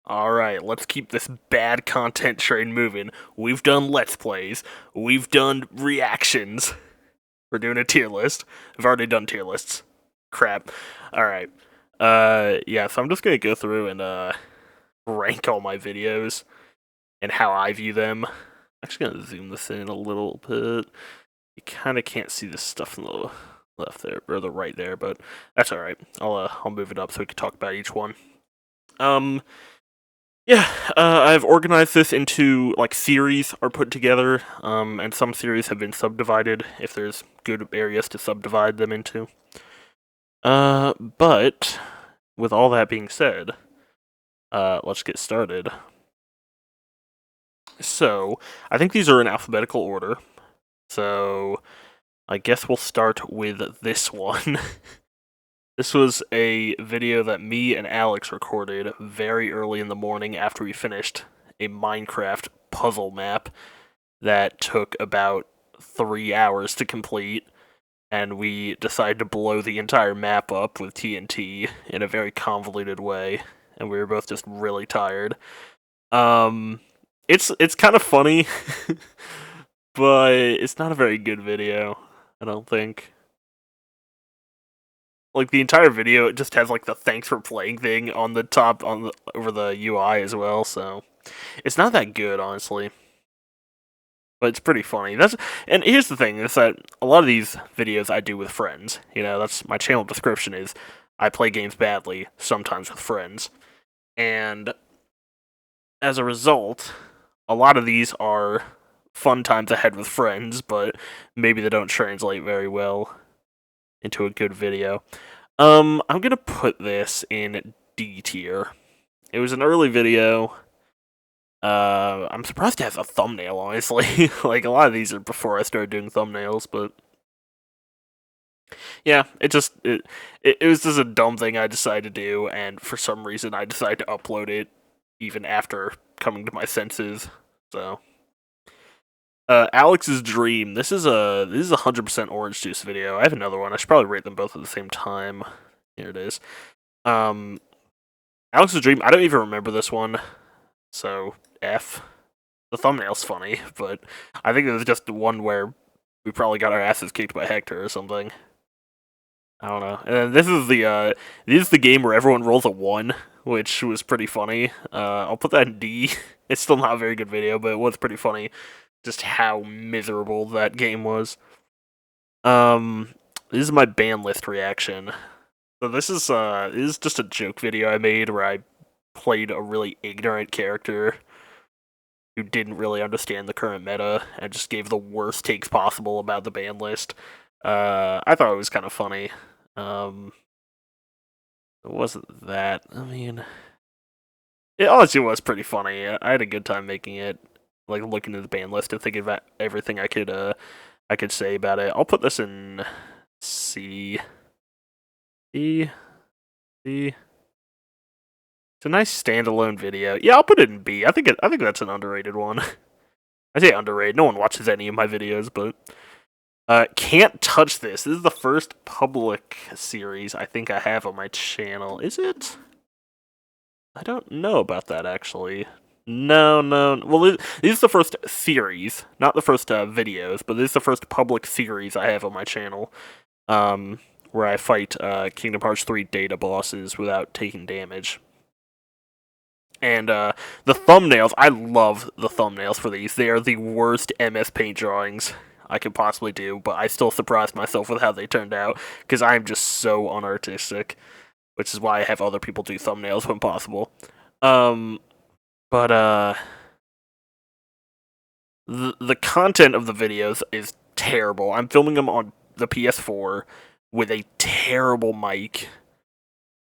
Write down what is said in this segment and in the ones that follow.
Alright, let's keep this bad content train moving. We've done Let's Plays. We've done reactions. We're doing a tier list. I've already done tier lists. Crap. Alright. Yeah, so I'm just gonna go through and, rank all my videos and how I view them. I'm actually gonna zoom this in a little bit. You kinda can't see this stuff in the left there, or the right there, but that's alright. I'll move it up so we can talk about each one. Um, Yeah, I've organized this into like series are put together, and some series have been subdivided if there's good areas to subdivide them into. But with all that being said, let's get started. So, I think these are in alphabetical order. So, I guess we'll start with this one. This was a video that me and Alex recorded very early in the morning after we finished a Minecraft puzzle map that took about 3 hours to complete, and we decided to blow the entire map up with TNT in a very convoluted way, and we were both just really tired. Um, it's kind of funny, but it's not a very good video, I don't think. Like the entire video, it just has like the "thanks for playing" thing on the top over the UI as well. So it's not that good, honestly, but it's pretty funny. And here's the thing: is that a lot of these videos I do with friends. You know, that's my channel description is I play games badly, sometimes with friends, and as a result, a lot of these are fun times ahead with friends, but maybe they don't translate very well into a good video. I'm gonna put this in D tier. It was an early video. I'm surprised it has a thumbnail, honestly. Like, a lot of these are before I started doing thumbnails, but yeah, it was just a dumb thing I decided to do, and for some reason I decided to upload it even after coming to my senses. So, Alex's Dream. This is a 100% orange juice video. I have another one. I should probably rate them both at the same time. Here it is. Um, Alex's Dream. I don't even remember this one, so F. The thumbnail's funny, but I think it was just the one where we probably got our asses kicked by Hector or something. I don't know. And then this is the game where everyone rolls a 1, which was pretty funny. I'll put that in D. It's still not a very good video, but it was pretty funny. Just how miserable that game was. This is my ban list reaction. So this is just a joke video I made where I played a really ignorant character who didn't really understand the current meta and just gave the worst takes possible about the ban list. I thought it was kind of funny. It wasn't that. I mean, it honestly was pretty funny. I had a good time making it, like looking at the ban list and thinking about everything I could say about it. I'll put this in C. C. C. It's a nice standalone video. Yeah, I'll put it in B. I think that's an underrated one. I say underrated. No one watches any of my videos, but Can't Touch This. This is the first public series I think I have on my channel. Is it? I don't know about that actually. No, no. Well, this is the first series, not the first videos, but this is the first public series I have on my channel. Where I fight Kingdom Hearts 3 data bosses without taking damage. And the thumbnails, I love the thumbnails for these. They are the worst MS Paint drawings I could possibly do, but I still surprised myself with how they turned out because I'm just so unartistic, which is why I have other people do thumbnails when possible. Um, but the content of the videos is terrible. I'm filming them on the PS4 with a terrible mic.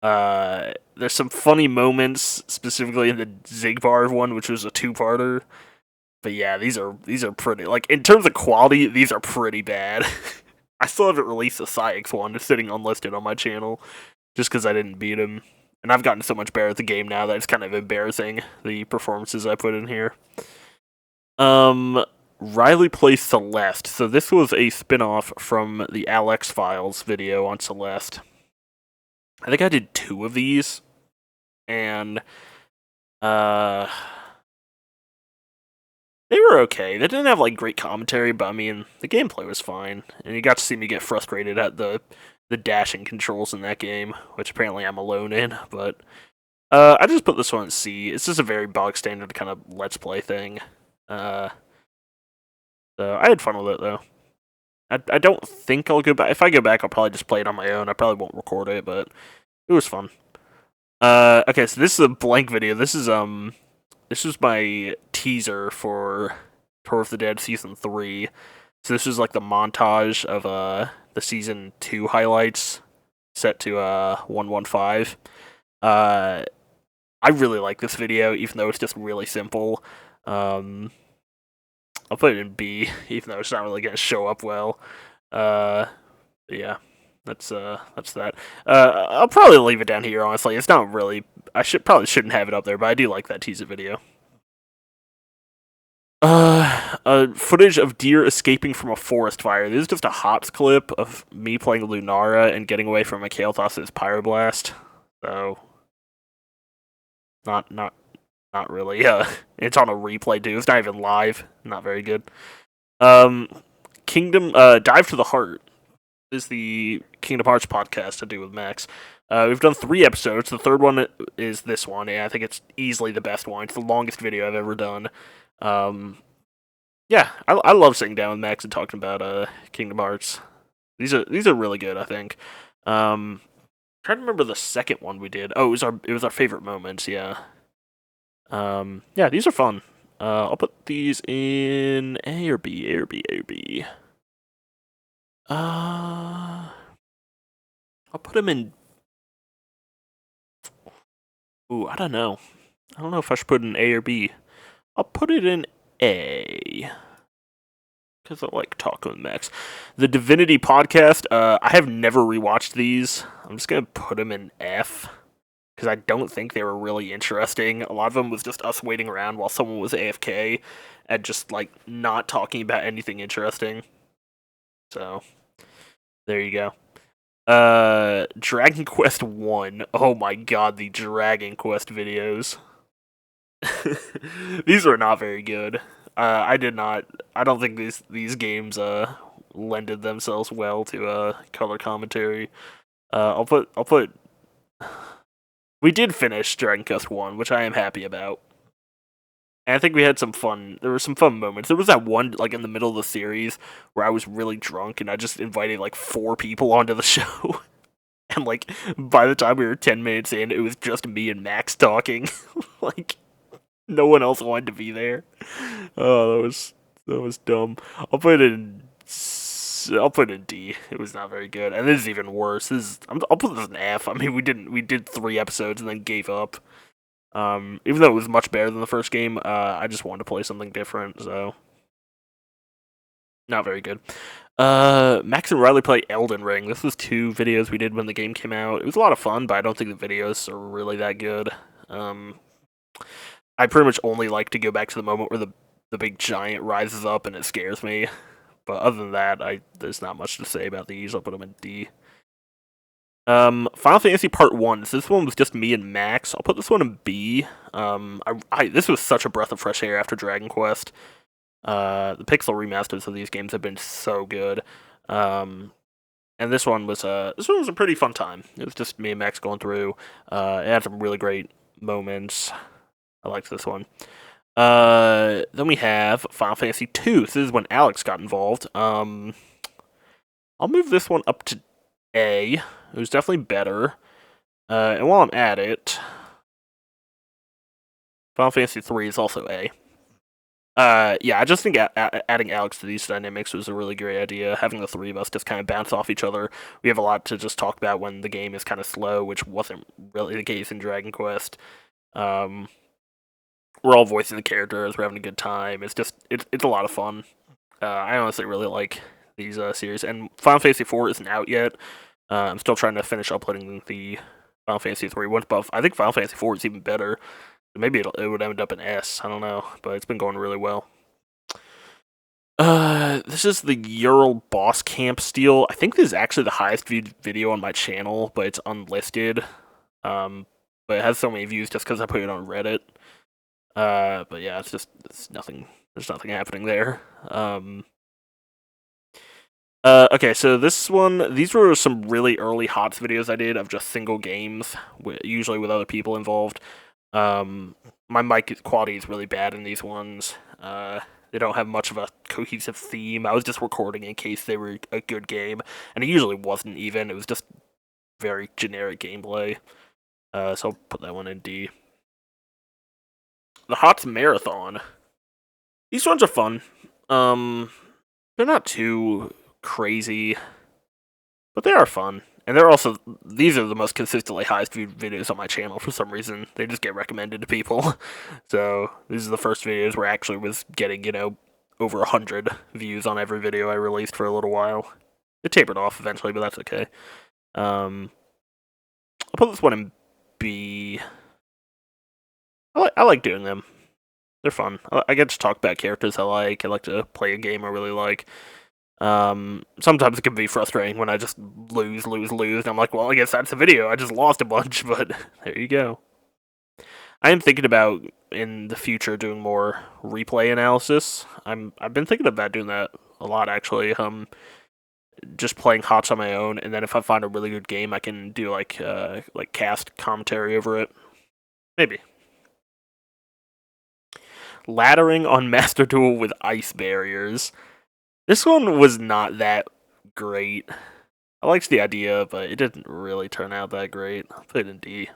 There's some funny moments, specifically in the Zigbar one, which was a two-parter. But yeah, these are pretty, like, in terms of quality, these are pretty bad. I still haven't released the Psyx one. It's sitting unlisted on my channel, just because I didn't beat him. And I've gotten so much better at the game now that it's kind of embarrassing, the performances I put in here. Riley plays Celeste. So this was a spin-off from the Alex Files video on Celeste. I think I did 2 of these, and Uh, they were okay. They didn't have like great commentary, but I mean the gameplay was fine, and you got to see me get frustrated at the dashing controls in that game, which apparently I'm alone in. But I just put this one in C. It's just a very bog standard kind of let's play thing. Uh, so I had fun with it though. I don't think I'll go back. If I go back, I'll probably just play it on my own. I probably won't record it, but it was fun. Okay, so this is a blank video. This was my teaser for Tour of the Dead Season 3. So this was like the montage of the Season 2 highlights set to 115. I really like this video, even though it's just really simple. I'll put it in B, even though it's not really gonna show up well. Yeah, that's that. I'll probably leave it down here. Honestly, it's not really. Probably shouldn't have it up there, but I do like that teaser video. Footage of deer escaping from a forest fire. This is just a hops clip of me playing Lunara and getting away from a Kael'thas's Pyroblast. So, not really. It's on a replay too. It's not even live. Not very good. Kingdom Dive to the Heart is the Kingdom Hearts podcast to do with Max. We've done 3 episodes. The third one is this one, and I think it's easily the best one. It's the longest video I've ever done. Yeah, I love sitting down with Max and talking about Kingdom Hearts. These are really good, I think. Trying to remember the second one we did. Oh, it was our favorite moments. Yeah. Yeah, these are fun. I'll put these in A or B, A or B, A or B. I'll put them in. Ooh, I don't know. I don't know if I should put it in A or B. I'll put it in A. Because I like talking with Max. The Divinity podcast, I have never rewatched these. I'm just going to put them in F. Because I don't think they were really interesting. A lot of them was just us waiting around while someone was AFK and just, like, not talking about anything interesting. So, there you go. Dragon Quest 1. Oh my god, the Dragon Quest videos. These were not very good. I don't think these games lended themselves well to color commentary. I'll put we did finish Dragon Quest 1, which I am happy about. And I think we had some fun. There were some fun moments. There was that one, like, in the middle of the series where I was really drunk and I just invited, like, 4 people onto the show. And, like, by the time we were 10 minutes in, it was just me and Max talking. Like, no one else wanted to be there. Oh, that was dumb. I'll put it in D. It was not very good, and this is even worse. I'll put this in F. I mean, we did 3 episodes and then gave up. Even though it was much better than the first game, I just wanted to play something different, so not very good. Max and Riley play Elden Ring. This was 2 videos we did when the game came out. It was a lot of fun, but I don't think the videos are really that good. I pretty much only like to go back to the moment where the big giant rises up and it scares me. But other than that, there's not much to say about these. I'll put them in D. Final Fantasy Part 1. So this one was just me and Max. I'll put this one in B. This was such a breath of fresh air after Dragon Quest. The pixel remasters of these games have been so good. And this one was a pretty fun time. It was just me and Max going through. It had some really great moments. I liked this one. Then we have Final Fantasy II. This is when Alex got involved. I'll move this one up to A. It was definitely better. And while I'm at it, Final Fantasy III is also A. Yeah, I just think adding Alex to these dynamics was a really great idea. Having the 3 of us just kind of bounce off each other. We have a lot to just talk about when the game is kind of slow, which wasn't really the case in Dragon Quest. We're all voicing the characters. We're having a good time. It's a lot of fun. I honestly really like these series. And Final Fantasy IV isn't out yet. I'm still trying to finish uploading the Final Fantasy III one, but I think Final Fantasy IV is even better. Maybe it would end up in S. I don't know, but it's been going really well. This is the Ural Boss Camp Steal. I think this is actually the highest viewed video on my channel, but it's unlisted. but it has so many views just because I put it on Reddit. But yeah, it's nothing. There's nothing happening there. Okay, so these were some really early HOTS videos I did of just single games, usually with other people involved. My mic quality is really bad in these ones. They don't have much of a cohesive theme. I was just recording in case they were a good game, and it usually wasn't even. It was just very generic gameplay. So I'll put that one in D. The HOTS Marathon. These ones are fun. They're not too crazy, but they are fun. And these are the most consistently highest viewed videos on my channel for some reason. They just get recommended to people. So these are the first videos where I actually was getting, over 100 views on every video I released for a little while. It tapered off eventually, but that's okay. I'll put this one in B. I like doing them. They're fun. I get to talk about characters I like. I like to play a game I really like. Sometimes it can be frustrating when I just lose, and I'm like, well, I guess that's the video. I just lost a bunch, but there you go. I am thinking about in the future doing more replay analysis. I've been thinking about doing that a lot actually. Just playing HOTS on my own, and then if I find a really good game, I can do like cast commentary over it. Maybe. Laddering on Master Duel with ice barriers. This one was not that great. I liked the idea, but it didn't really turn out that great. I'll put it in D.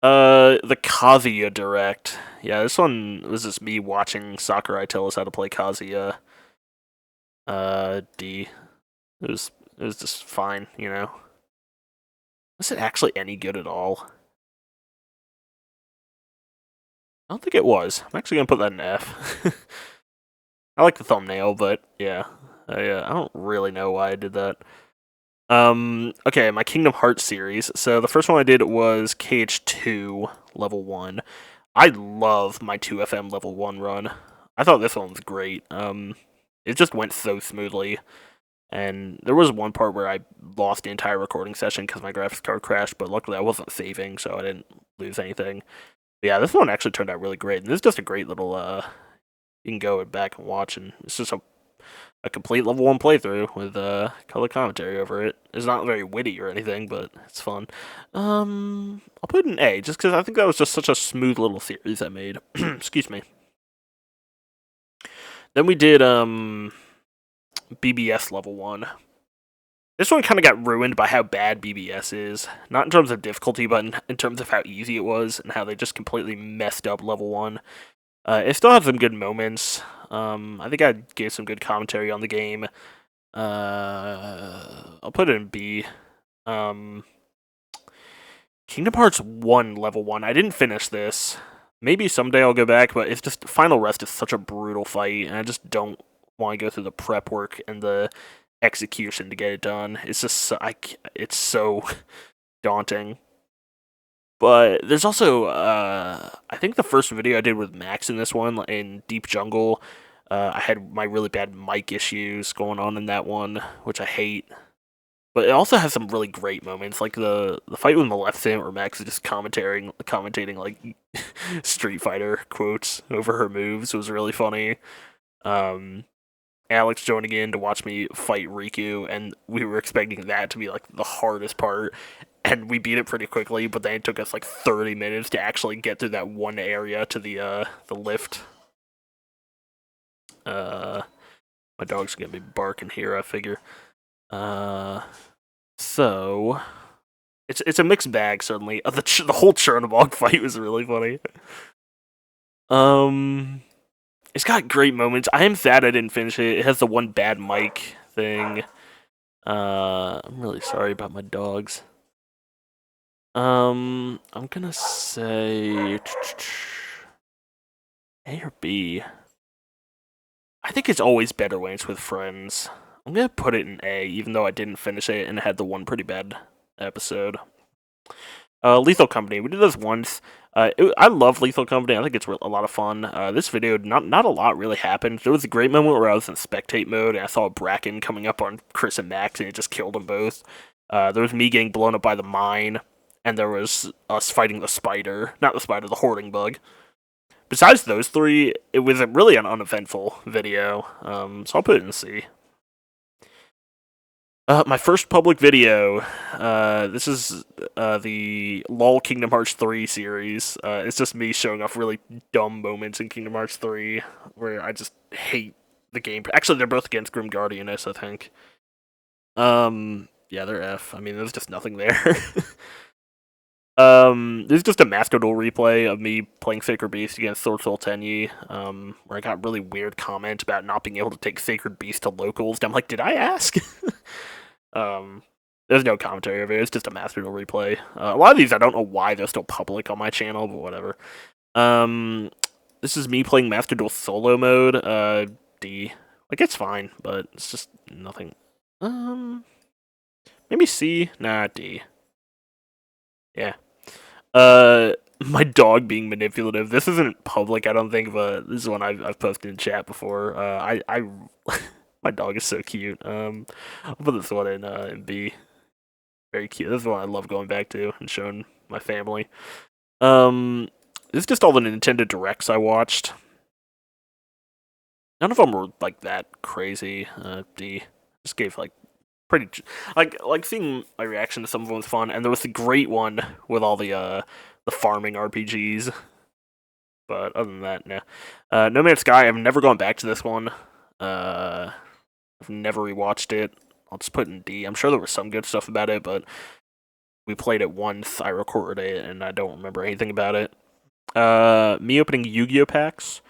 The Kazuya Direct. Yeah, this one was just me watching Sakurai tell us how to play Kazuya. D. It was just fine, Was it actually any good at all? I don't think it was. I'm actually gonna put that in F. I like the thumbnail, but yeah. I don't really know why I did that. Okay, my Kingdom Hearts series. So the first one I did was KH2 level 1. I love my 2FM level 1 run. I thought this one was great. It just went so smoothly. And there was one part where I lost the entire recording session because my graphics card crashed, but luckily I wasn't saving, so I didn't lose anything. But yeah, this one actually turned out really great. And this is just a great little, you can go back and watch, and it's just a complete level 1 playthrough with color commentary over it. It's not very witty or anything, but it's fun. I'll put it in A, just because I think that was just such a smooth little series I made. Excuse me. Then we did BBS level 1. This one kind of got ruined by how bad BBS is. Not in terms of difficulty, but in terms of how easy it was, and how they just completely messed up level 1. It still has some good moments. I think I gave some good commentary on the game. I'll put it in B. Kingdom Hearts 1 level 1. I didn't finish this. Maybe someday I'll go back, but it's just Final Rest is such a brutal fight, and I just don't want to go through the prep work and the execution to get it done. It's just it's so daunting. But there's also, I think the first video I did with Max in this one, in Deep Jungle, I had my really bad mic issues going on in that one, which I hate. But it also has some really great moments, like the fight with Maleficent, where Max is just commentating like Street Fighter quotes over her moves. It was really funny. Alex joining in to watch me fight Riku, and we were expecting that to be like the hardest part, and we beat it pretty quickly. But then it took us like 30 minutes to actually get through that one area to the lift. My dog's gonna be barking here, I figure. So it's a mixed bag, certainly. The whole Chernobog fight was really funny. It's got great moments. I am sad I didn't finish it. It has the one bad mic thing. I'm really sorry about my dogs. I'm gonna say A or B. I think it's always better when it's with friends. I'm gonna put it in A, even though I didn't finish it and it had the one pretty bad episode. Lethal Company. We did this once. I love Lethal Company. I think it's a lot of fun. This video, not a lot really happened. There was a great moment where I was in spectate mode and I saw a Bracken coming up on Chris and Max and it just killed them both. There was me getting blown up by the mine, and there was us fighting the spider, not the spider, the hoarding bug. Besides those three, it was really an uneventful video, so I'll put it in C. My first public video, this is the LOL Kingdom Hearts 3 series. It's just me showing off really dumb moments in Kingdom Hearts 3 where I just hate the game. Actually, they're both against Grim Guardianess, I think. Yeah, they're F. I mean, there's just nothing there. This is just a Master Duel replay of me playing Sacred Beast against Sword Soul Tenyi, where I got really weird comment about not being able to take Sacred Beast to locals. I'm like, did I ask? There's no commentary of it. It's just a Master Duel replay. A lot of these, I don't know why they're still public on my channel, but whatever. This is me playing Master Duel solo mode. D. Like, it's fine, but it's just nothing. Maybe C? Nah, D. Yeah. My dog being manipulative. This isn't public, I don't think, but this is one I've posted in chat before. My dog is so cute. I'll put this one in B. Very cute. This is one I love going back to and showing my family. This is just all the Nintendo Directs I watched. None of them were like that crazy. D. Just gave like pretty like seeing my reaction to some of them was fun, and there was the great one with all the farming RPGs. But other than that, nah. No Man's Sky, I've never gone back to this one. I've never rewatched it. I'll just put it in D. I'm sure there was some good stuff about it, but we played it once, I recorded it, and I don't remember anything about it. Me opening Yu-Gi-Oh packs.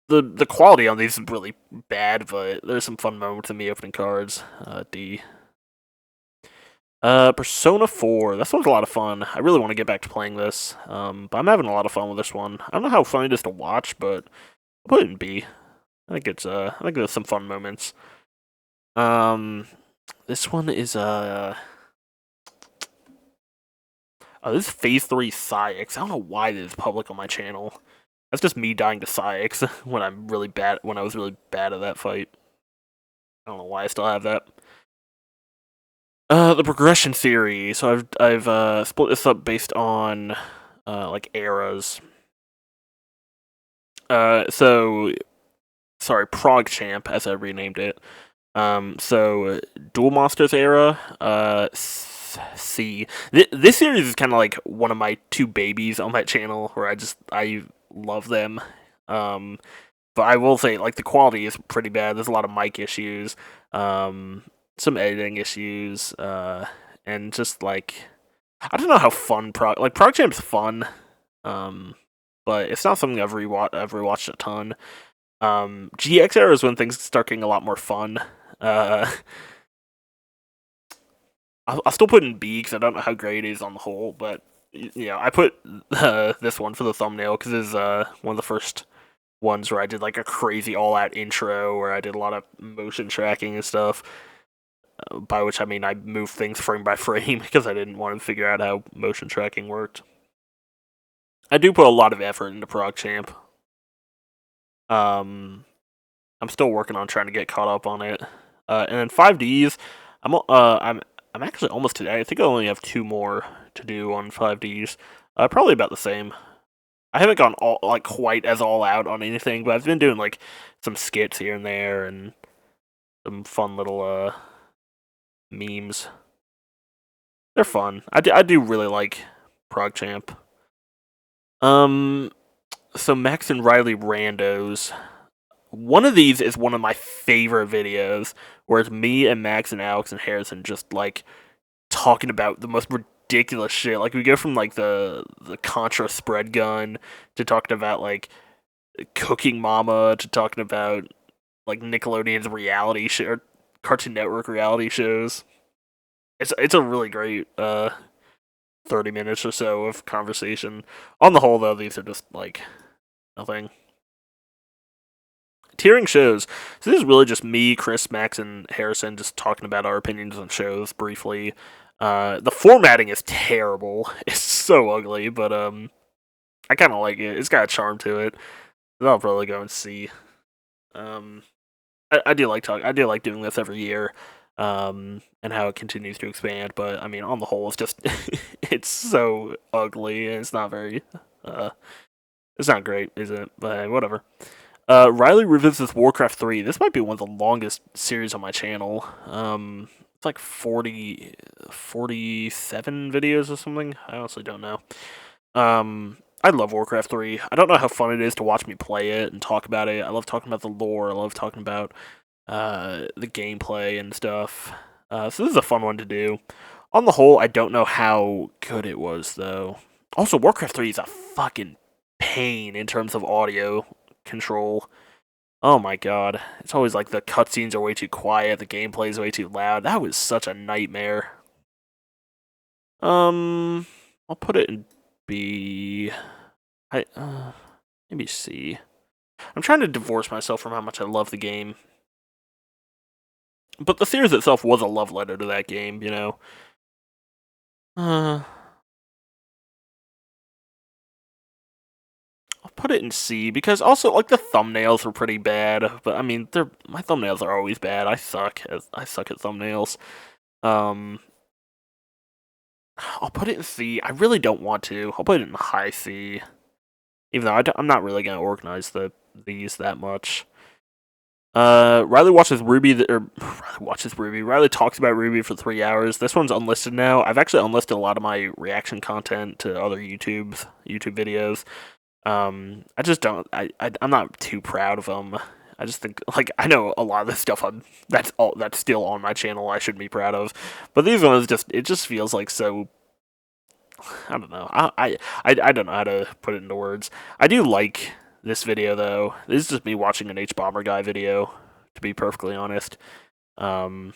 The quality on these is really bad, but there's some fun moments of me opening cards. D. Persona 4. This one's a lot of fun. I really want to get back to playing this, but I'm having a lot of fun with this one. I don't know how fun it is to watch, but I'll put it in B. I think there's some fun moments. This one is oh, this is Phase 3 Psyx. I don't know why this is public on my channel. That's just me dying to Psyx when I was really bad at that fight. I don't know why I still have that. The progression theory. So I've split this up based on like eras. So sorry, ProgChamp, as I renamed it. So Duel Monsters era. C. This series is kind of like one of my two babies on my channel, where I love them. But I will say, like, the quality is pretty bad. There's a lot of mic issues, some editing issues, and just like I don't know how fun ProgChamp's fun, but it's not something I've ever watched a ton. GX era is when things start getting a lot more fun. I'll still put in B because I don't know how great it is on the whole, but I put this one for the thumbnail because it's one of the first ones where I did like a crazy all-out intro where I did a lot of motion tracking and stuff. By which I mean I moved things frame by frame because I didn't want to figure out how motion tracking worked. I do put a lot of effort into ProgChamp. I'm still working on trying to get caught up on it. And then 5Ds, I'm actually almost today. I think I only have 2 more to do on 5Ds. Probably about the same. I haven't gone quite as all out on anything, but I've been doing like some skits here and there and some fun little memes. They're fun. I do really like ProgChamp. So Max and Riley randos. One of these is one of my favorite videos, where it's me and Max and Alex and Harrison just like talking about the most ridiculous shit. Like we go from like the Contra spread gun to talking about like Cooking Mama to talking about like Nickelodeon's reality show, or Cartoon Network reality shows. It's a really great 30 minutes or so of conversation. On the whole, though, these are just like nothing. Tiering shows. So this is really just me, Chris, Max, and Harrison just talking about our opinions on shows briefly. The formatting is terrible. It's so ugly, but I kind of like it. It's got a charm to it. I'll probably go and see. I do like talking. I do like doing this every year. and how it continues to expand. But I mean, on the whole, it's just it's so ugly and it's not very it's not great, is it? But whatever. Riley revisits Warcraft 3. This might be one of the longest series on my channel. It's like 47 videos or something. I honestly don't know. I love Warcraft 3. I don't know how fun it is to watch me play it and talk about it. I love talking about the lore. I love talking about the gameplay and stuff. So this is a fun one to do. On the whole, I don't know how good it was, though. Also, Warcraft 3 is a fucking pain in terms of audio control. Oh my god. It's always like the cutscenes are way too quiet, the gameplay is way too loud. That was such a nightmare. I'll put it in B. Maybe C. I'm trying to divorce myself from how much I love the game. But the series itself was a love letter to that game, you know? I'll put it in C because also like the thumbnails were pretty bad. But I mean, my thumbnails are always bad. I suck at thumbnails. I'll put it in C. I really don't want to. I'll put it in high C, even though I'm not really gonna organize these that much. Riley watches Ruby. Riley talks about Ruby for 3 hours. This one's unlisted now. I've actually unlisted a lot of my reaction content to other YouTube videos. I just don't. I'm not too proud of them. I just think like I know a lot of the stuff that's still on my channel I shouldn't be proud of, but these ones it just feels like so. I don't know. I don't know how to put it into words. I do like this video though. This is just me watching an Hbomberguy video, to be perfectly honest. But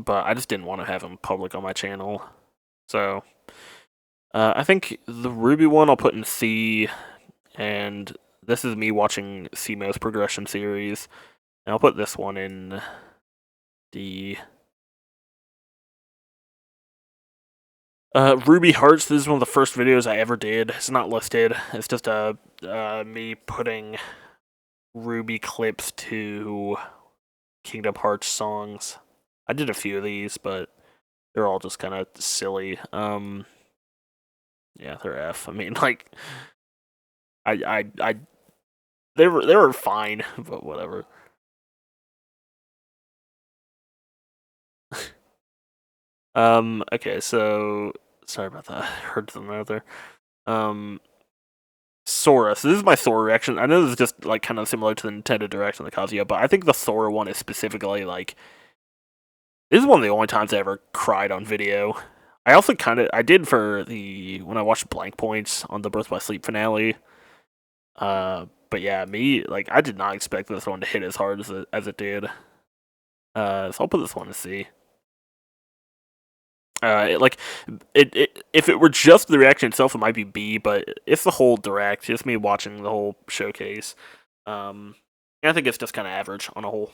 I just didn't want to have him public on my channel, so I think the Ruby one I'll put in C, and this is me watching CMOS progression series, and I'll put this one in D. Ruby Hearts, this is one of the first videos I ever did. It's not listed. It's just me putting Ruby clips to Kingdom Hearts songs. I did a few of these, but they're all just kind of silly. Yeah, they're F. I mean, like, they were fine, but whatever. Okay, so sorry about that. I heard something out there. Sora. So this is my Sora reaction. I know this is just like kind of similar to the Nintendo Direct and the Kazuya, but I think the Sora one is specifically like this is one of the only times I ever cried on video. I also I did for when I watched Blank Points on the Birth by Sleep finale. But yeah, like I did not expect this one to hit as hard as it did. So I'll put this one to C. If it were just the reaction itself, it might be B, but it's the whole direct, just me watching the whole showcase. I think it's just kind of average on a whole.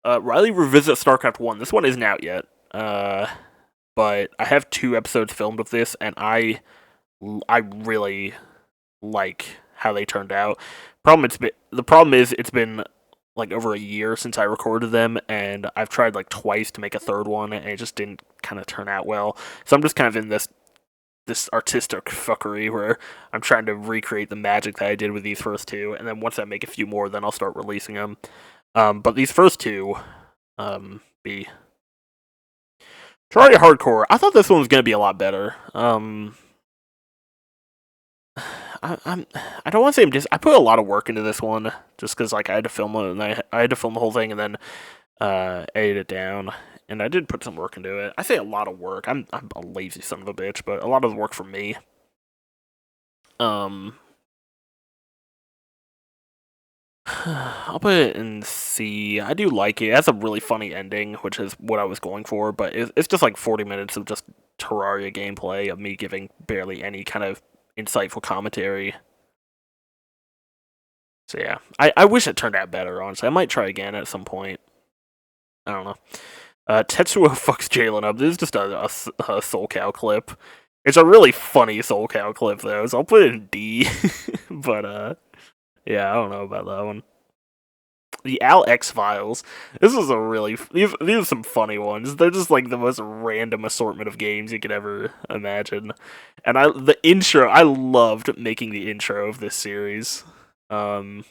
Riley revisits StarCraft 1. This one isn't out yet, but I have 2 episodes filmed of this, and I really like how they turned out. The problem is it's been like over a year since I recorded them, and I've tried like twice to make a third one, and it just didn't kind of turn out well. So I'm just kind of in this artistic fuckery where I'm trying to recreate the magic that I did with these first 2, and then once I make a few more, then I'll start releasing them. But these first 2, B. Terraria Hardcore. I thought this one was gonna be a lot better. I don't want to say I put a lot of work into this one just because like I had to film it and I had to film the whole thing and then edit it down, and I did put some work into it. I say a lot of work. I'm a lazy son of a bitch, but a lot of the work for me. I'll put it in C. I do like it. It has a really funny ending, which is what I was going for, but it's just like 40 minutes of just Terraria gameplay of me giving barely any kind of insightful commentary. So yeah, I wish it turned out better, honestly. I might try again at some point. I don't know. Tetsuo fucks Jalen up. This is just a Soul Cow clip. It's a really funny Soul Cow clip, though, so I'll put it in D. But, yeah, I don't know about that one. the Al X Files. This is a really these are some funny ones. They're just like the most random assortment of games you could ever imagine. And I loved making the intro of this series. Um,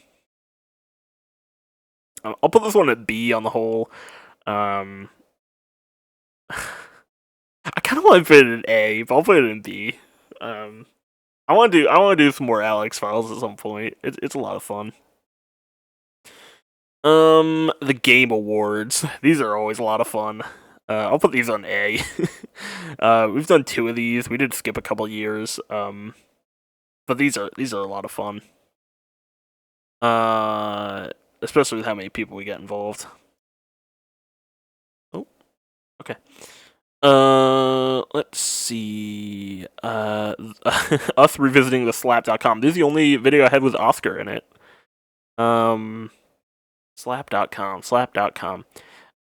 I'll put this one at B on the whole. Um, I kind of want to put it in A, but I'll put it in B. Um, I want to do some more Al X Files at some point. It's a lot of fun. The Game Awards. These are always a lot of fun. I'll put these on A. We've done 2 of these. We did skip a couple years. But these are a lot of fun. Especially with how many people we get involved. Oh, okay. Let's see. Us revisiting the slap.com. This is the only video I had with Oscar in it. Slap.com.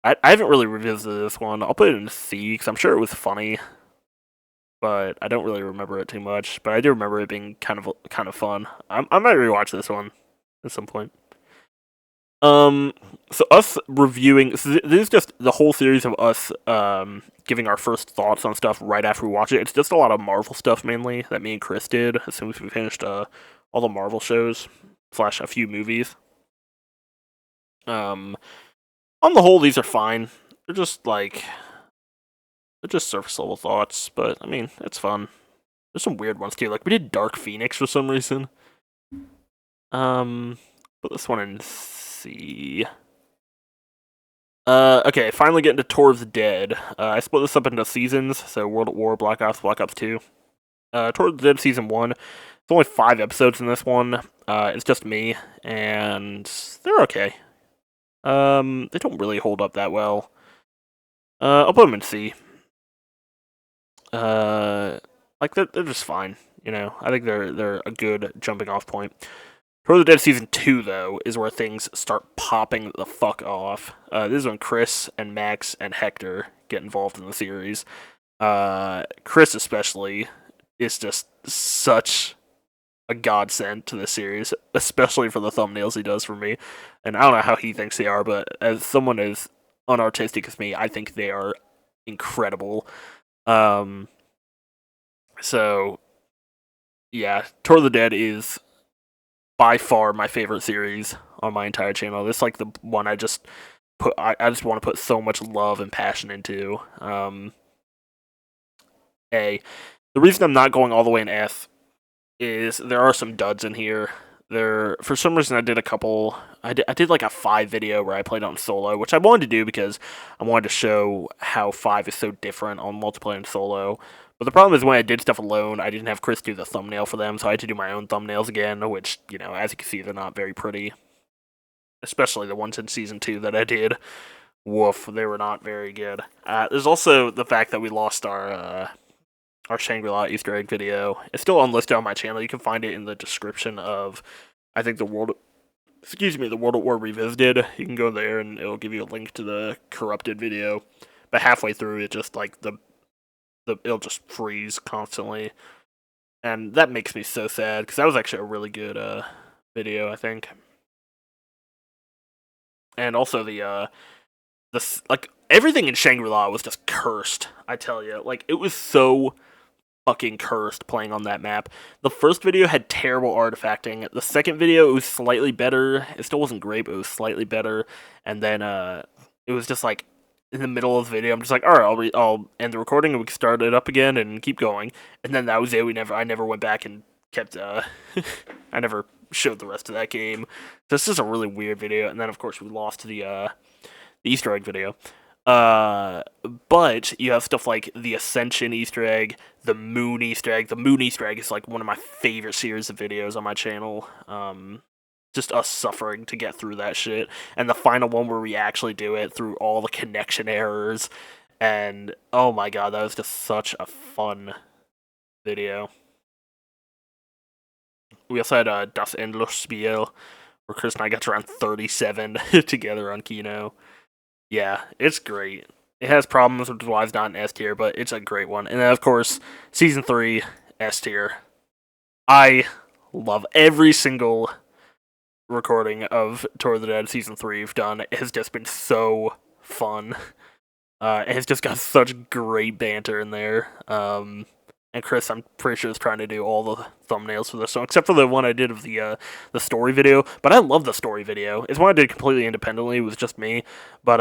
I haven't really revisited this one. I'll put it in C because I'm sure it was funny, but I don't really remember it too much. But I do remember it being kind of fun. I might rewatch this one at some point. So us reviewing. So this is just the whole series of us giving our first thoughts on stuff right after we watch it. It's just a lot of Marvel stuff mainly that me and Chris did as soon as we finished all the Marvel shows / a few movies. On the whole, these are fine. They're just surface level thoughts, but I mean, it's fun. There's some weird ones too. Like we did Dark Phoenix for some reason. Put this one in C. Okay, finally getting to Tour of the Dead. I split this up into seasons, so World at War, Black Ops 2. Tour of the Dead Season 1. There's only 5 episodes in this one. It's just me, and they're okay. They don't really hold up that well. I'll put them in C. Like they're just fine, you know. I think they're a good jumping off point. Tour of the Dead Season 2, though, is where things start popping the fuck off. This is when Chris and Max and Hector get involved in the series. Chris especially is just such a godsend to the series, especially for the thumbnails he does for me. And I don't know how he thinks they are, but as someone as unartistic as me, I think they are incredible. So, yeah, Tour of the Dead is by far my favorite series on my entire channel. This is like the one I just want to put so much love and passion into. The reason I'm not going all the way in F is there are some duds in here. For some reason I did a couple. I did like a 5 video where I played on solo, which I wanted to do because I wanted to show how 5 is so different on multiplayer and solo. But the problem is when I did stuff alone, I didn't have Chris do the thumbnail for them, so I had to do my own thumbnails again, which, you know, as you can see, they're not very pretty. Especially the ones in Season 2 that I did. Woof, they were not very good. There's also the fact that we lost our Shangri-La Easter egg video. It's still unlisted on my channel. You can find it in the description of, I think, the World at War Revisited. You can go there and it'll give you a link to the corrupted video. But halfway through, it just like it'll just freeze constantly, and that makes me so sad because that was actually a really good video, I think. And also the like everything in Shangri-La was just cursed. I tell you, like it was so fucking cursed playing on that map. The first video had terrible artifacting. The second video it was slightly better. It still wasn't great, but it was slightly better. And then it was just like in the middle of the video, I'm just like, all right, I'll end the recording and we can start it up again and keep going. And then that was it. I never went back and kept. I never showed the rest of that game. This is a really weird video. And then of course we lost the Easter egg video. But you have stuff like the Ascension Easter egg, the Moon Easter egg. The Moon Easter egg is like one of my favorite series of videos on my channel. Just us suffering to get through that shit. And the final one where we actually do it through all the connection errors. And oh my god, that was just such a fun video. We also had Das Endlosspiel, where Chris and I got to around 37 together on Kino. Yeah, it's great. It has problems, which is why it's not an S tier, but it's a great one. And then, of course, Season 3, S tier. I love every single recording of Tour of the Dead Season 3 we've done has just been so fun. And it's just got such great banter in there. And Chris, I'm pretty sure, is trying to do all the thumbnails for this song, except for the one I did of the story video. But I love the story video. It's one I did completely independently with just me. But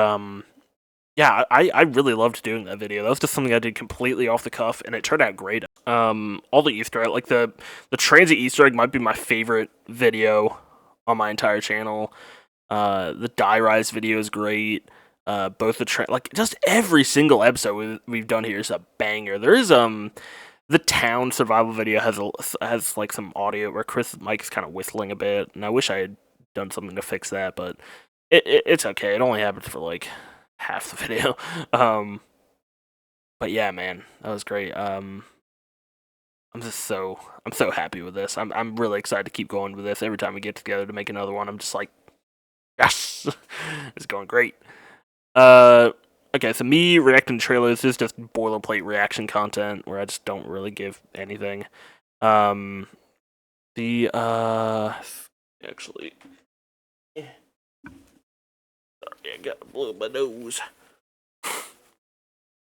yeah, I really loved doing that video. That was just something I did completely off the cuff, and it turned out great. All the Easter egg, like the transit Easter egg, might be my favorite video on my entire channel. The Die Rise video is great. Both like just every single episode we've done here is a banger. There is the town survival video has like some audio where Chris Mike's kind of whistling a bit, and I wish I had done something to fix that, but it's okay. It only happens for like half the video. But yeah, man, that was great. I'm so happy with this. I'm really excited to keep going with this. Every time we get together to make another one, I'm just like, yes, it's going great. Okay, so me reacting to trailers is just boilerplate reaction content where I just don't really give anything. Um, actually, sorry, I got to blow my nose.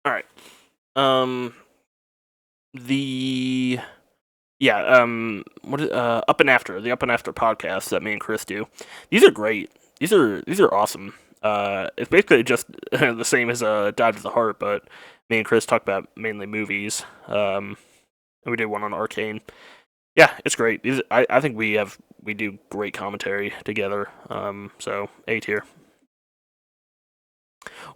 All right. What is Up and After, the Up and After podcast that me and Chris do. These are great. These are awesome. It's basically just the same as Dive to the Heart, but me and Chris talk about mainly movies. And we did one on Arcane. Yeah, it's great. I think we do great commentary together. So A tier.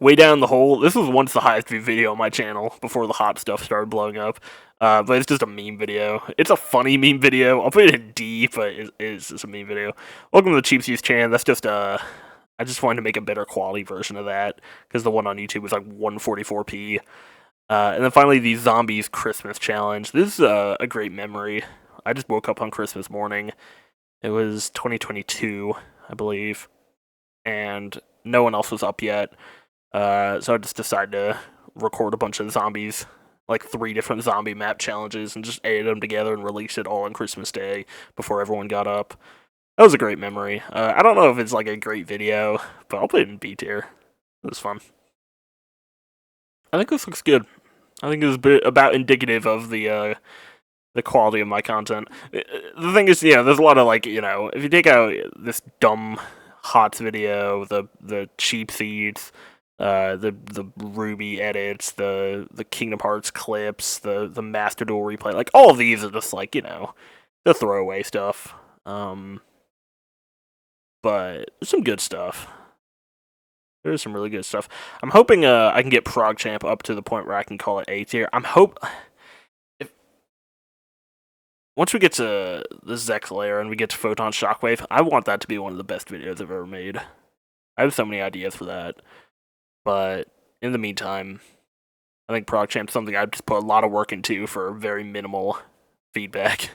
Way down the hole. This was once the highest view video on my channel before the hot stuff started blowing up. But it's just a meme video. It's a funny meme video. I'll put it in D, but it's just a meme video. Welcome to the Cheap Seats Chan. That's just I just wanted to make a better quality version of that because the one on YouTube was like 144p. And then finally, the Zombies Christmas Challenge. This is a great memory. I just woke up on Christmas morning. It was 2022, I believe, and no one else was up yet. So I just decided to record a bunch of zombies, like 3 different zombie map challenges, and just edit them together and release it all on Christmas Day before everyone got up. That was a great memory. I don't know if it's like a great video, but I'll put it in B tier. It was fun. I think this looks good. I think it's about indicative of the quality of my content. The thing is, there's a lot of like, if you take out this dumb HOTS video, the cheap seeds, the Ruby edits, the Kingdom Hearts clips, the Master Duel replay, like all of these are just like, the throwaway stuff. But there's some good stuff. There's some really good stuff. I'm hoping I can get ProgChamp up to the point where I can call it A tier. Once we get to the Zex layer and we get to Photon Shockwave, I want that to be one of the best videos I've ever made. I have so many ideas for that. But in the meantime, I think ProgChamp's something I've just put a lot of work into for very minimal feedback.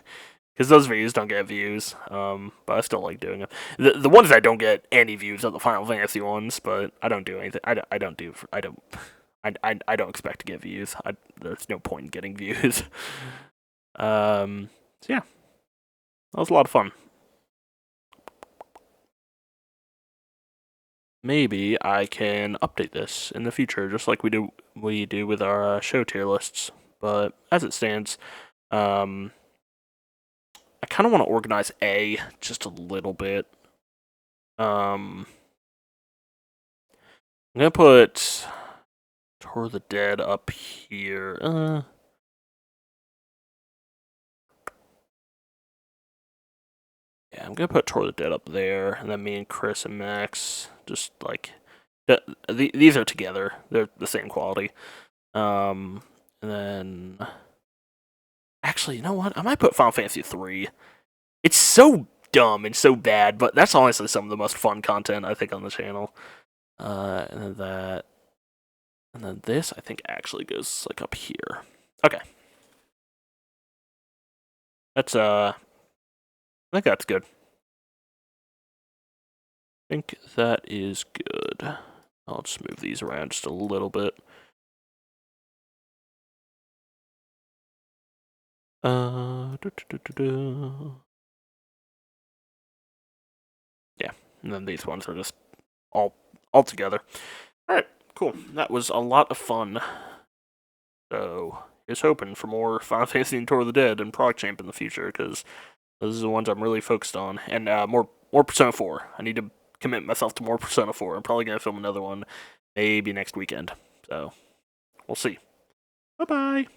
Because those videos don't get views, but I still like doing them. The ones that don't get any views are the Final Fantasy ones, but I don't do anything. I don't expect to get views. There's no point in getting views. So yeah, that was a lot of fun. Maybe I can update this in the future, just like we do with our show tier lists. But as it stands, I kind of want to organize A just a little bit. I'm gonna put Tour of the Dead up here. Yeah, I'm gonna put Tour of the Dead up there, and then me and Chris and Max just like these are together. They're the same quality. And then actually, you know what? I might put Final Fantasy 3. It's so dumb and so bad, but that's honestly some of the most fun content I think on the channel. And then this I think actually goes like up here. Okay. That's I think that's good. I think that is good. I'll just move these around just a little bit. and then these ones are just all together. All right, cool. That was a lot of fun. So here's hoping for more Final Fantasy and Tour of the Dead and PogChamp in the future, because those are the ones I'm really focused on, and more Persona 4. I need to commit myself to more Persona 4. I'm probably gonna film another one maybe next weekend. So we'll see. Bye bye.